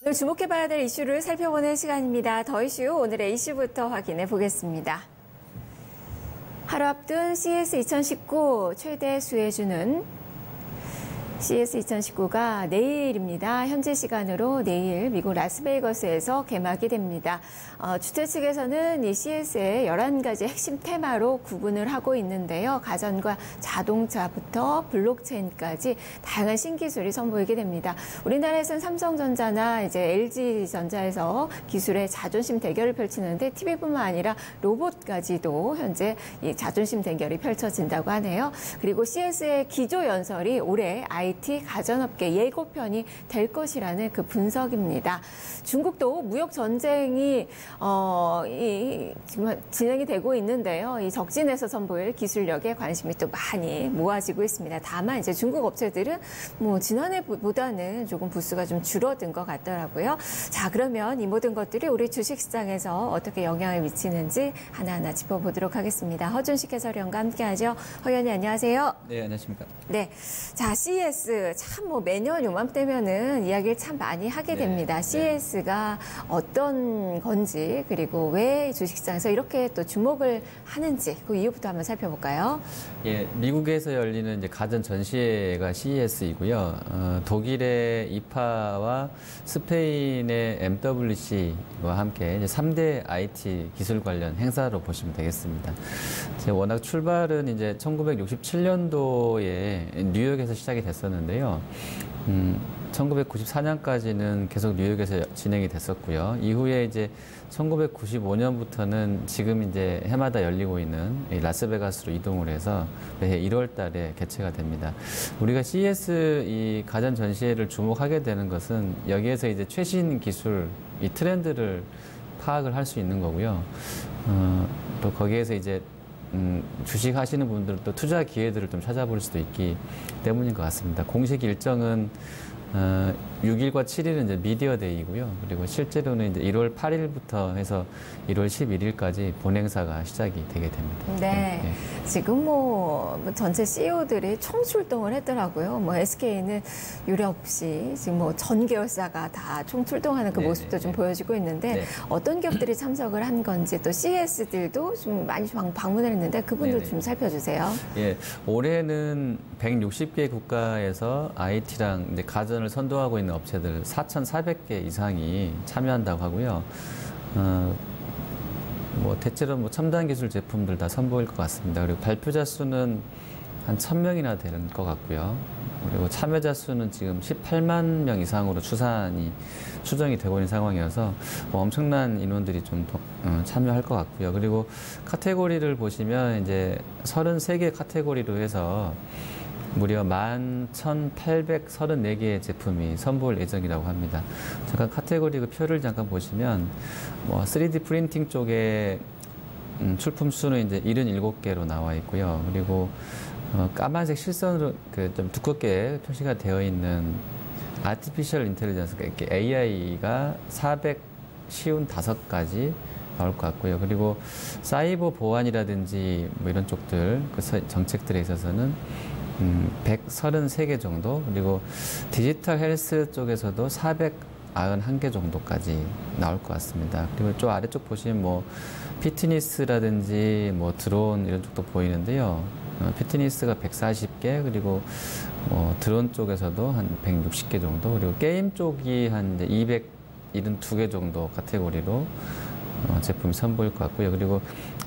오늘 주목해봐야 될 이슈를 살펴보는 시간입니다. 더 이슈 오늘의 이슈부터 확인해 보겠습니다. 하루 앞둔 CES 2019 최대 수혜주는 CES 2019가 내일입니다. 현지 시간으로 내일 미국 라스베이거스에서 개막이 됩니다. 주최 측에서는 이 CES의 11가지 핵심 테마로 구분을 하고 있는데요. 가전과 자동차부터 블록체인까지 다양한 신기술이 선보이게 됩니다. 우리나라에서는 삼성전자나 이제 LG전자에서 기술의 자존심 대결을 펼치는데 TV뿐만 아니라 로봇까지도 현재 이 자존심 대결이 펼쳐진다고 하네요. 그리고 CES의 기조 연설이 올해 IT 가전업계 예고편이 될 것이라는 그 분석입니다. 중국도 무역 전쟁이 지금 진행이 되고 있는데요. 이 적진에서 선보일 기술력에 관심이 또 많이 모아지고 있습니다. 다만 이제 중국 업체들은 뭐 지난해보다는 조금 부수가 좀 줄어든 것 같더라고요. 자, 그러면 이 모든 것들이 우리 주식시장에서 어떻게 영향을 미치는지 하나하나 짚어보도록 하겠습니다. 허준식 해설위원과 함께하죠. 허 의원님 안녕하세요. 네, 안녕하십니까. 네, 자 CES 참 뭐 매년 요맘때면은 이야기를 참 많이 하게 됩니다. CES가 어떤 건지 그리고 왜 주식시장에서 이렇게 또 주목을 하는지 그 이유부터 한번 살펴볼까요? 예, 미국에서 열리는 이제 가전 전시회가 CES이고요. 독일의 이파와 스페인의 MWC와 함께 이제 3대 IT 기술 관련 행사로 보시면 되겠습니다. 워낙 출발은 이제 1967년도에 뉴욕에서 시작이 됐었는데요. 1994년까지는 계속 뉴욕에서 진행이 됐었고요. 이후에 이제 1995년부터는 지금 이제 해마다 열리고 있는 라스베가스로 이동을 해서 매해 1월 달에 개최가 됩니다. 우리가 CES 이 가전 전시회를 주목하게 되는 것은 여기에서 이제 최신 기술, 이 트렌드를 파악을 할 수 있는 거고요. 또 거기에서 이제 주식 하시는 분들도 투자 기회들을 좀 찾아볼 수도 있기 때문인 것 같습니다. 공식 일정은 6일과 7일은 이제 미디어 데이고요. 그리고 실제로는 이제 1월 8일부터 해서 1월 11일까지 본행사가 시작이 되게 됩니다. 네. 네. 지금 뭐 전체 CEO들이 총출동을 했더라고요. 뭐 SK는 유례 없이 지금 뭐 전 계열사가 다 총출동하는 그 모습도 좀 보여지고 있는데 어떤 기업들이 참석을 한 건지 또 CES들도 좀 많이 방문을 했는데 그분들 좀 살펴주세요. 예. 올해는 160개 국가에서 IT랑 이제 가전을 선도하고 있는 업체들 4,400개 이상이 참여한다고 하고요. 뭐 대체로 뭐 첨단 기술 제품들 다 선보일 것 같습니다. 그리고 발표자 수는 한 1,000명이나 되는 것 같고요. 그리고 참여자 수는 지금 18만 명 이상으로 추정이 되고 있는 상황이어서 뭐 엄청난 인원들이 좀 참여할 것 같고요. 그리고 카테고리를 보시면 이제 33개 카테고리로 해서 무려 11,834개의 제품이 선보일 예정이라고 합니다. 잠깐 카테고리 그 표를 잠깐 보시면 뭐 3D 프린팅 쪽에 출품 수는 이제 77개로 나와 있고요. 그리고 까만색 실선으로 그 좀 두껍게 표시가 되어 있는 아티피셜 인텔리전스, 이렇게 AI가 455가지 나올 것 같고요. 그리고 사이버 보안이라든지 뭐 이런 쪽들 그 정책들에 있어서는 133개 정도, 그리고 디지털 헬스 쪽에서도 491개 정도까지 나올 것 같습니다. 그리고 좀 아래쪽 보시면 뭐 피트니스라든지 뭐 드론 이런 쪽도 보이는데요. 피트니스가 140개, 그리고 뭐 드론 쪽에서도 한 160개 정도, 그리고 게임 쪽이 한 272개 정도 카테고리로 제품이 선보일 것 같고요. 그리고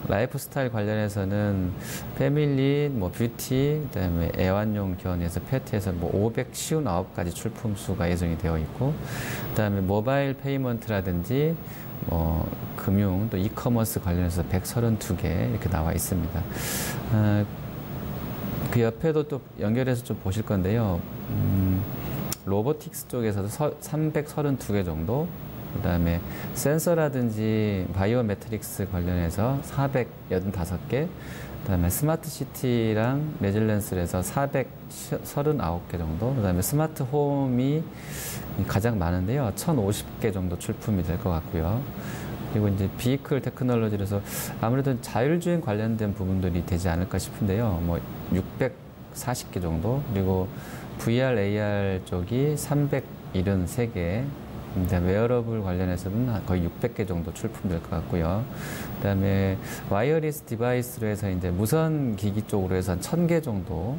라이프 스타일 관련해서는 패밀리, 뭐 뷰티, 그다음에 애완용 견에서 페트에서 뭐 559가지 출품 수가 예정이 되어 있고, 그다음에 모바일 페이먼트라든지 뭐 금융 또 이커머스 관련해서 132개 이렇게 나와 있습니다. 그 옆에도 또 연결해서 좀 보실 건데요. 로보틱스 쪽에서도 332개 정도, 그 다음에 센서라든지 바이오 매트릭스 관련해서 485개, 그 다음에 스마트 시티랑 레질렌스에서 439개 정도, 그 다음에 스마트 홈이 가장 많은데요. 1,050개 정도 출품이 될 것 같고요. 그리고 이제 비이클 테크놀로지에서 아무래도 자율주행 관련된 부분들이 되지 않을까 싶은데요. 뭐 640개 정도, 그리고 VR, AR 쪽이 373개, 웨어러블 관련해서는 거의 600개 정도 출품될 것 같고요. 그다음에 와이어리스 디바이스로 해서 이제 무선 기기 쪽으로 해서 한 1000개 정도,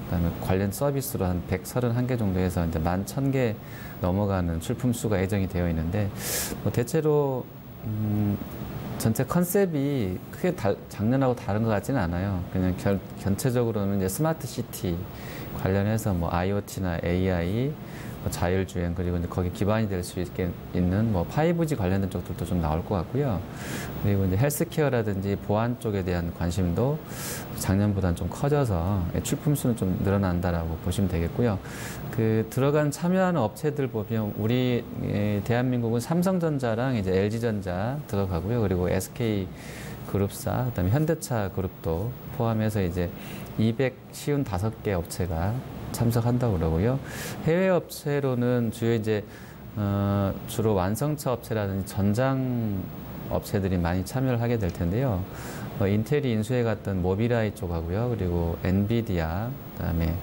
그다음에 관련 서비스로 한 131개 정도 해서 이제 11,000개 넘어가는 출품 수가 예정이 되어 있는데, 뭐 대체로 전체 컨셉이 크게 작년하고 다른 것 같지는 않아요. 그냥 전체적으로는 이제 스마트 시티 관련해서 뭐 IoT나 AI, 뭐 자율주행, 그리고 이제 거기 기반이 될 수 있는 뭐 5G 관련된 쪽들도 좀 나올 것 같고요. 그리고 이제 헬스케어라든지 보안 쪽에 대한 관심도 작년보다는 좀 커져서 출품 수는 좀 늘어난다라고 보시면 되겠고요. 그 들어간 참여하는 업체들 보면 우리 대한민국은 삼성전자랑 이제 LG전자 들어가고요. 그리고 SK 그룹사, 그다음에 현대차 그룹도 포함해서 이제 255개 업체가 참석한다고 그러고요. 해외 업체로는 주요 이제 주로 완성차 업체라든지 전장 업체들이 많이 참여를 하게 될 텐데요. 인텔이 인수해 갔던 모비라이 쪽하고요. 그리고 엔비디아, 그다음에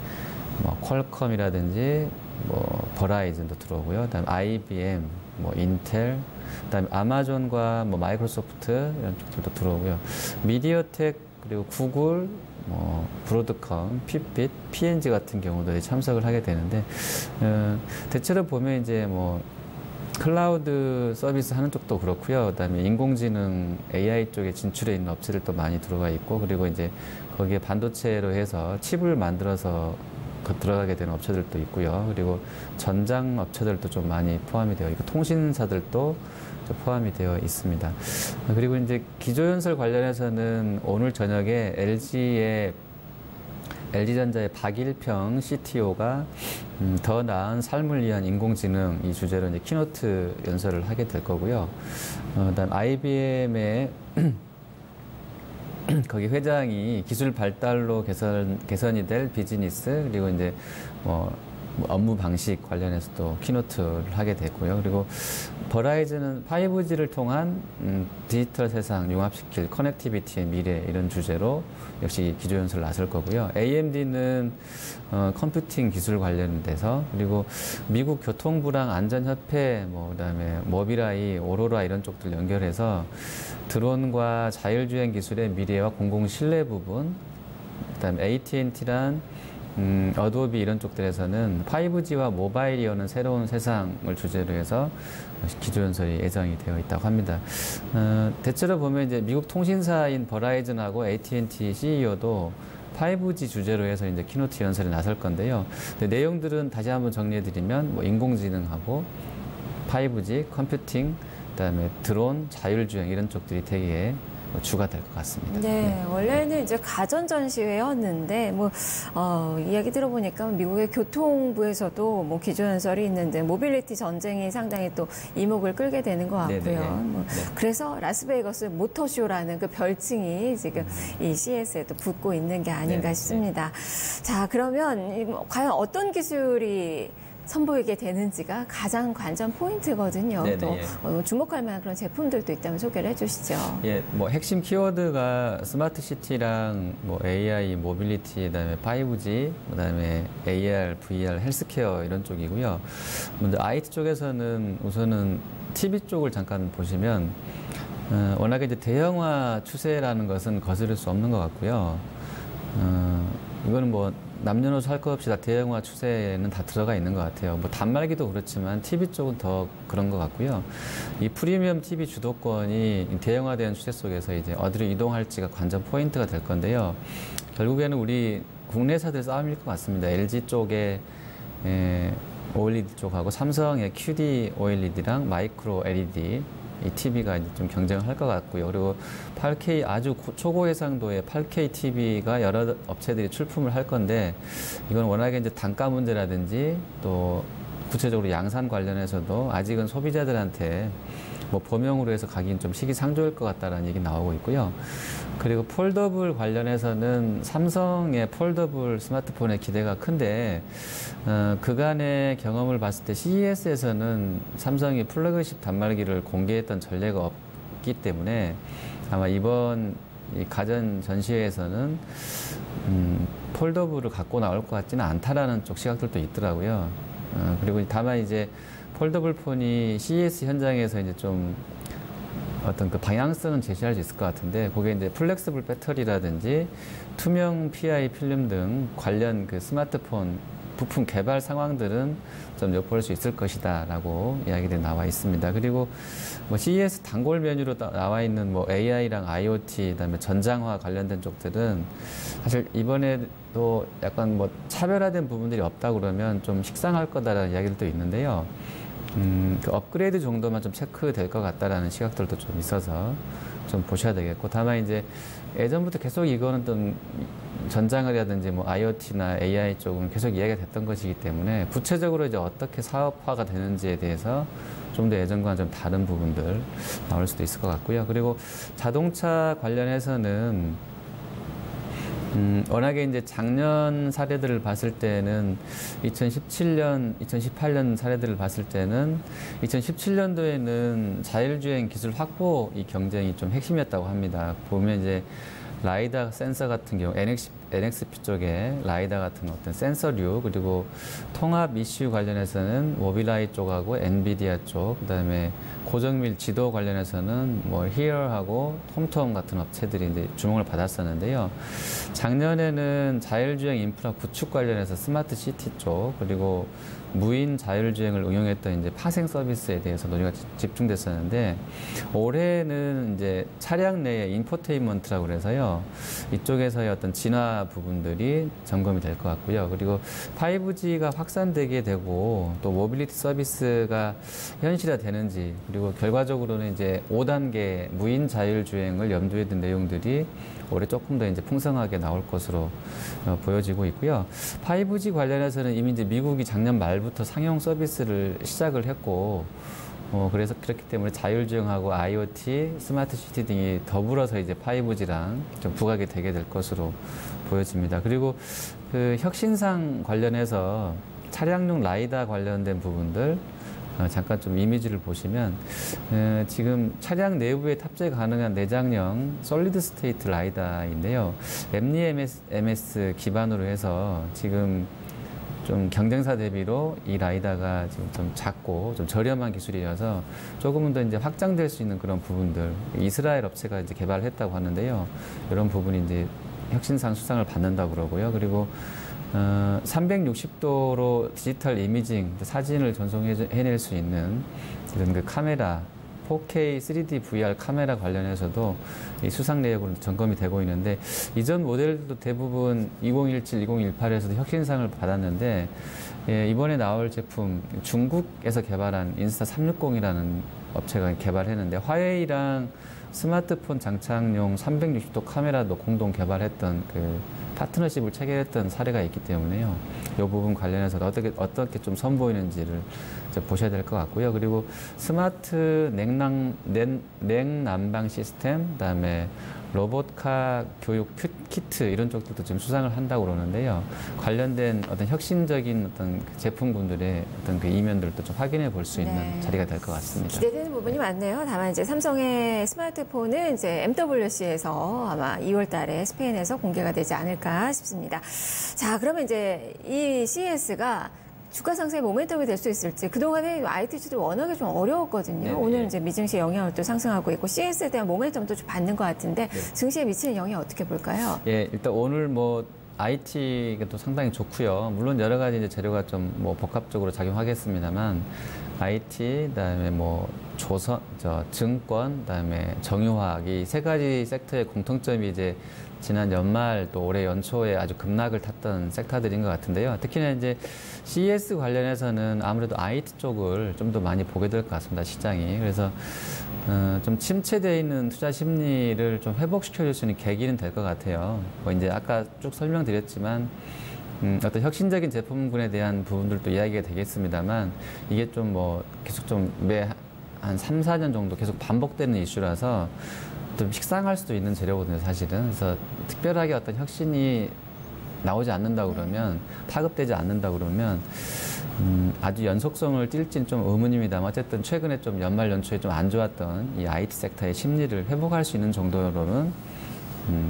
뭐 퀄컴이라든지 뭐 버라이즌도 들어오고요. 그다음에 IBM, 뭐 인텔, 그다음에 아마존과 뭐 마이크로소프트 이런 쪽들도 들어오고요. 미디어텍, 그리고 구글, 뭐 브로드컴, 핏빛, P&G 같은 경우도 참석을 하게 되는데, 대체로 보면 이제 뭐 클라우드 서비스 하는 쪽도 그렇고요. 그다음에 인공지능 AI 쪽에 진출해 있는 업체들도 많이 들어가 있고, 그리고 이제 거기에 반도체로 해서 칩을 만들어서 들어가게 되는 업체들도 있고요. 그리고 전장 업체들도 좀 많이 포함이 되어 있고, 통신사들도 포함이 되어 있습니다. 그리고 이제 기조연설 관련해서는 오늘 저녁에 LG전자의 박일평 CTO가 더 나은 삶을 위한 인공지능 이 주제로 이제 키노트 연설을 하게 될 거고요. 그다음 IBM의 거기 회장이 기술 발달로 개선이 될 비즈니스, 그리고 이제 뭐 업무 방식 관련해서도 키노트를 하게 됐고요. 그리고 버라이즌은 5G를 통한 디지털 세상 융합시킬 커넥티비티의 미래, 이런 주제로 역시 기조연설을 나설 거고요. AMD는 컴퓨팅 기술 관련돼서, 그리고 미국 교통부랑 안전협회, 뭐 그다음에 모비라이, 오로라 이런 쪽들 연결해서 드론과 자율주행 기술의 미래와 공공신뢰 부분, 그다음에 AT&T란 어도비 이런 쪽들에서는 5G와 모바일이 여는 새로운 세상을 주제로 해서 기조연설이 예정이 되어 있다고 합니다. 대체로 보면 이제 미국 통신사인 버라이즌하고 AT&T CEO도 5G 주제로 해서 이제 키노트 연설에 나설 건데요. 내용들은 다시 한번 정리해드리면 뭐 인공지능하고 5G, 컴퓨팅, 그다음에 드론, 자율주행 이런 쪽들이 되게 주가 될 것 같습니다. 네, 원래는 이제 가전 전시회였는데 이야기 들어보니까 미국의 교통부에서도 뭐 기조연설이 있는데 모빌리티 전쟁이 상당히 또 이목을 끌게 되는 것 같고요. 그래서 라스베이거스 모터쇼라는 그 별칭이 지금 이 CES에도 붙고 있는 게 아닌가 싶습니다. 자, 그러면 과연 어떤 기술이 선보이게 되는지가 가장 관전 포인트거든요. 또 주목할 만한 그런 제품들도 있다면 소개를 해주시죠. 예, 뭐 핵심 키워드가 스마트 시티랑 뭐 AI, 모빌리티, 그다음에 5G, 그다음에 AR, VR, 헬스케어 이런 쪽이고요. 먼저 IT 쪽에서는 우선은 TV 쪽을 잠깐 보시면 워낙에 이제 대형화 추세라는 것은 거스를 수 없는 것 같고요. 이거는 뭐 남녀노소 할 것 없이 다 대형화 추세에는 다 들어가 있는 것 같아요. 뭐 단말기도 그렇지만 TV 쪽은 더 그런 것 같고요. 이 프리미엄 TV 주도권이 대형화된 추세 속에서 이제 어디로 이동할지가 관전 포인트가 될 건데요. 결국에는 우리 국내사들 싸움일 것 같습니다. LG 쪽에 OLED 쪽하고 삼성의 QD OLED랑 마이크로 LED 이 TV가 이제 좀 경쟁을 할 것 같고요. 그리고 8K 아주 초고 해상도의 8K TV가 여러 업체들이 출품을 할 건데, 이건 워낙에 이제 단가 문제라든지 또 구체적으로 양산 관련해서도 아직은 소비자들한테 뭐 범용으로 해서 가기는 좀 시기상조일 것 같다라는 얘기 나오고 있고요. 그리고 폴더블 관련해서는 삼성의 폴더블 스마트폰의 기대가 큰데, 그간의 경험을 봤을 때 CES에서는 삼성이 플래그십 단말기를 공개했던 전례가 없기 때문에 아마 이번 이 가전 전시회에서는 폴더블을 갖고 나올 것 같지는 않다라는 쪽 시각들도 있더라고요. 그리고 다만 이제 폴더블 폰이 CES 현장에서 이제 좀 어떤 그 방향성은 제시할 수 있을 것 같은데, 그게 이제 플렉스블 배터리라든지 투명 PI 필름 등 관련 그 스마트폰 부품 개발 상황들은 좀 엿볼 수 있을 것이다라고 이야기들이 나와 있습니다. 그리고 뭐 CES 단골 메뉴로 나와 있는 뭐 AI랑 IoT, 그다음에 전장화 관련된 쪽들은 사실 이번에도 약간 뭐 차별화된 부분들이 없다 그러면 좀 식상할 거다라는 이야기들도 있는데요. 그 업그레이드 정도만 좀 체크될 것 같다라는 시각들도 좀 있어서 좀 보셔야 되겠고, 다만 이제 예전부터 계속 이거는 좀 전장이라든지 뭐 IoT나 AI 쪽은 계속 이야기가 됐던 것이기 때문에 구체적으로 이제 어떻게 사업화가 되는지에 대해서 좀 더 예전과는 좀 다른 부분들 나올 수도 있을 것 같고요. 그리고 자동차 관련해서는 워낙에 이제 작년 사례들을 봤을 때는 2017년, 2018년 사례들을 봤을 때는 2017년도에는 자율주행 기술 확보 이 경쟁이 좀 핵심이었다고 합니다. 보면 이제 라이다 센서 같은 경우 NXP 쪽에 라이다 같은 어떤 센서류, 그리고 통합 이슈 관련해서는 모빌아이 쪽하고 엔비디아 쪽, 그다음에 고정밀 지도 관련해서는 뭐 히어하고 톰톰 같은 업체들이 이제 주목을 받았었는데요. 작년에는 자율주행 인프라 구축 관련해서 스마트 시티 쪽, 그리고 무인 자율주행을 응용했던 이제 파생 서비스에 대해서 논의가 집중됐었는데, 올해는 이제 차량 내의 인포테인먼트라고 그래서요, 이쪽에서의 어떤 진화 부분들이 점검이 될 것 같고요. 그리고 5G가 확산되게 되고 또 모빌리티 서비스가 현실화되는지, 그리고 결과적으로는 이제 5단계 무인 자율주행을 염두에 둔 내용들이 올해 조금 더 이제 풍성하게 나올 것으로 보여지고 있고요. 5G 관련해서는 이미 이제 미국이 작년 말부터 상용 서비스를 시작을 했고, 그래서 그렇기 때문에 자율주행하고 IoT, 스마트 시티 등이 더불어서 이제 5G랑 좀 부각이 되게 될 것으로 보여집니다. 그리고 그 혁신상 관련해서 차량용 라이다 관련된 부분들 잠깐 좀 이미지를 보시면, 지금 차량 내부에 탑재 가능한 내장형 솔리드 스테이트 라이다인데요. MS 기반으로 해서 지금 좀 경쟁사 대비로 이 라이다가 지금 좀 작고 좀 저렴한 기술이라서 조금은 더 이제 확장될 수 있는 그런 부분들, 이스라엘 업체가 이제 개발했다고 하는데요. 이런 부분이 이제 혁신상 수상을 받는다고 그러고요. 그리고 360도로 디지털 이미징, 사진을 전송해낼 수 있는 이런 그 카메라, 4K 3D VR 카메라 관련해서도 이 수상 내역으로 점검이 되고 있는데, 이전 모델도 대부분 2017, 2018에서도 혁신상을 받았는데, 이번에 나올 제품 중국에서 개발한 인스타 360이라는 업체가 개발했는데, 화웨이랑 스마트폰 장착용 360도 카메라도 공동 개발했던 그 파트너십을 체결했던 사례가 있기 때문에요. 이 부분 관련해서 어떻게 좀 선보이는지를 보셔야 될 것 같고요. 그리고 스마트 냉난방 시스템, 그다음에 로봇카 교육 키트 이런 쪽들도 지금 수상을 한다고 그러는데요. 관련된 어떤 혁신적인 어떤 제품군들의 어떤 그 이면들도 좀 확인해 볼 수 있는 네. 자리가 될 것 같습니다. 기대되는 부분이 많네요. 다만 이제 삼성의 스마트폰은 이제 MWC에서 아마 2월 달에 스페인에서 공개가 되지 않을까 싶습니다. 자, 그러면 이제 이 CES가 주가 상승의 모멘텀이 될 수 있을지, 그동안에 IT주들 워낙에 좀 어려웠거든요. 네, 오늘 네. 이제 미증시 영향을 또 상승하고 있고, CES에 대한 모멘텀도 좀 받는 것 같은데, 네. 증시에 미치는 영향 어떻게 볼까요? 예, 일단 오늘 뭐 IT가 또 상당히 좋고요. 물론 여러 가지 이제 재료가 좀 뭐 복합적으로 작용하겠습니다만, IT, 그다음에 뭐 증권, 그다음에 정유화학, 이 세 가지 섹터의 공통점이 이제 지난 연말 또 올해 연초에 아주 급락을 탔던 섹터들인 것 같은데요. 특히나 이제 CES 관련해서는 아무래도 IT 쪽을 좀 더 많이 보게 될 것 같습니다, 시장이. 그래서 좀 침체되어 있는 투자 심리를 좀 회복시켜줄 수 있는 계기는 될 것 같아요. 뭐 이제 아까 쭉 설명드렸지만, 어떤 혁신적인 제품군에 대한 부분들도 이야기가 되겠습니다만, 이게 좀 뭐 계속 좀 한 3, 4년 정도 계속 반복되는 이슈라서 좀 식상할 수도 있는 재료거든요, 사실은. 그래서 특별하게 어떤 혁신이 나오지 않는다 그러면, 파급되지 않는다 그러면, 아주 연속성을 띨지는 좀 의문입니다만, 어쨌든 최근에 좀 연말 연초에 좀 안 좋았던 이 IT 섹터의 심리를 회복할 수 있는 정도로는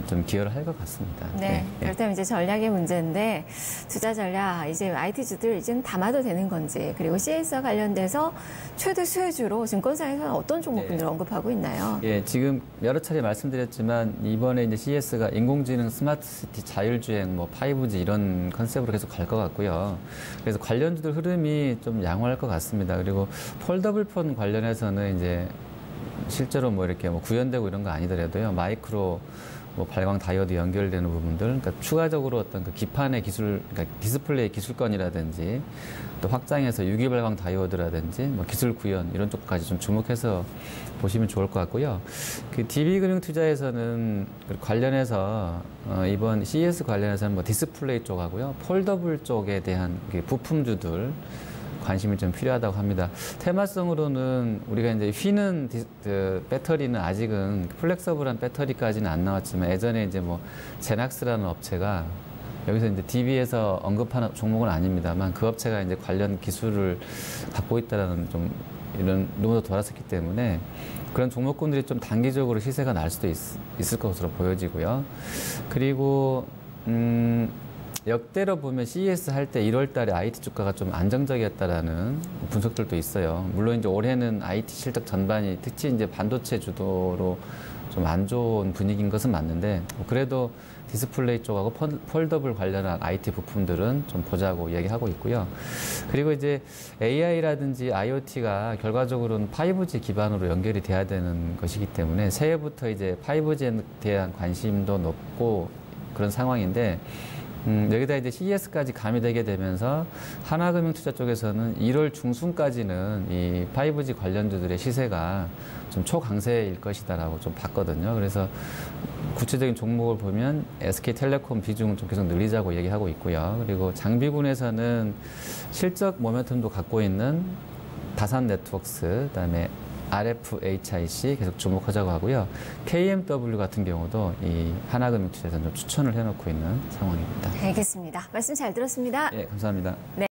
좀 기여를 할 것 같습니다. 네, 그렇다면 이제 전략의 문제인데 투자 전략 이제 IT주들 이제는 담아도 되는 건지 그리고 CS와 관련돼서 최대 수혜주로 증권사에서는 어떤 종목군을 언급하고 있나요? 예, 지금 여러 차례 말씀드렸지만 이번에 이제 CS가 인공지능, 스마트시티, 자율주행, 뭐 5G 이런 컨셉으로 계속 갈 것 같고요. 그래서 관련주들 흐름이 좀 양호할 것 같습니다. 그리고 폴더블폰 관련해서는 이제 실제로 뭐 이렇게 뭐 구현되고 이런 거 아니더라도요, 마이크로 뭐 발광 다이오드 연결되는 부분들, 그러니까 추가적으로 어떤 그 기판의 기술, 그러니까 디스플레이 기술권이라든지 또 확장해서 유기 발광 다이오드라든지 뭐 기술 구현 이런 쪽까지 좀 주목해서 보시면 좋을 것 같고요. 그 DB금융투자에서는 관련해서 이번 CES 관련해서는 뭐 디스플레이 쪽하고요, 폴더블 쪽에 대한 부품주들 관심이 좀 필요하다고 합니다. 테마성으로는 우리가 이제 휘는 그 배터리는 아직은 플렉서블한 배터리까지는 안 나왔지만 예전에 이제 뭐 제낙스라는 업체가 여기서 이제 DB에서 언급하는 종목은 아닙니다만 그 업체가 이제 관련 기술을 갖고 있다라는 좀 이런 루머도 돌았었기 때문에 그런 종목군들이 좀 단기적으로 시세가 날 수도 있을 것으로 보여지고요. 그리고 역대로 보면 CES 할 때 1월 달에 IT 주가가 좀 안정적이었다라는 분석들도 있어요. 물론 이제 올해는 IT 실적 전반이 특히 이제 반도체 주도로 좀 안 좋은 분위기인 것은 맞는데 그래도 디스플레이 쪽하고 폴더블 관련한 IT 부품들은 좀 보자고 얘기하고 있고요. 그리고 이제 AI라든지 IoT가 결과적으로는 5G 기반으로 연결이 돼야 되는 것이기 때문에 새해부터 이제 5G에 대한 관심도 높고 그런 상황인데 여기다 이제 CES까지 가미되게 되면서 하나금융투자 쪽에서는 1월 중순까지는 이 5G 관련주들의 시세가 좀 초강세일 것이다라고 좀 봤거든요. 그래서 구체적인 종목을 보면 SK텔레콤 비중을 좀 계속 늘리자고 얘기하고 있고요. 그리고 장비군에서는 실적 모멘텀도 갖고 있는 다산네트웍스, 그다음에 RFHIC 계속 주목하자고 하고요. KMW 같은 경우도 이 하나금융투자에서 좀 추천을 해놓고 있는 상황입니다. 알겠습니다. 말씀 잘 들었습니다. 예, 감사합니다. 네.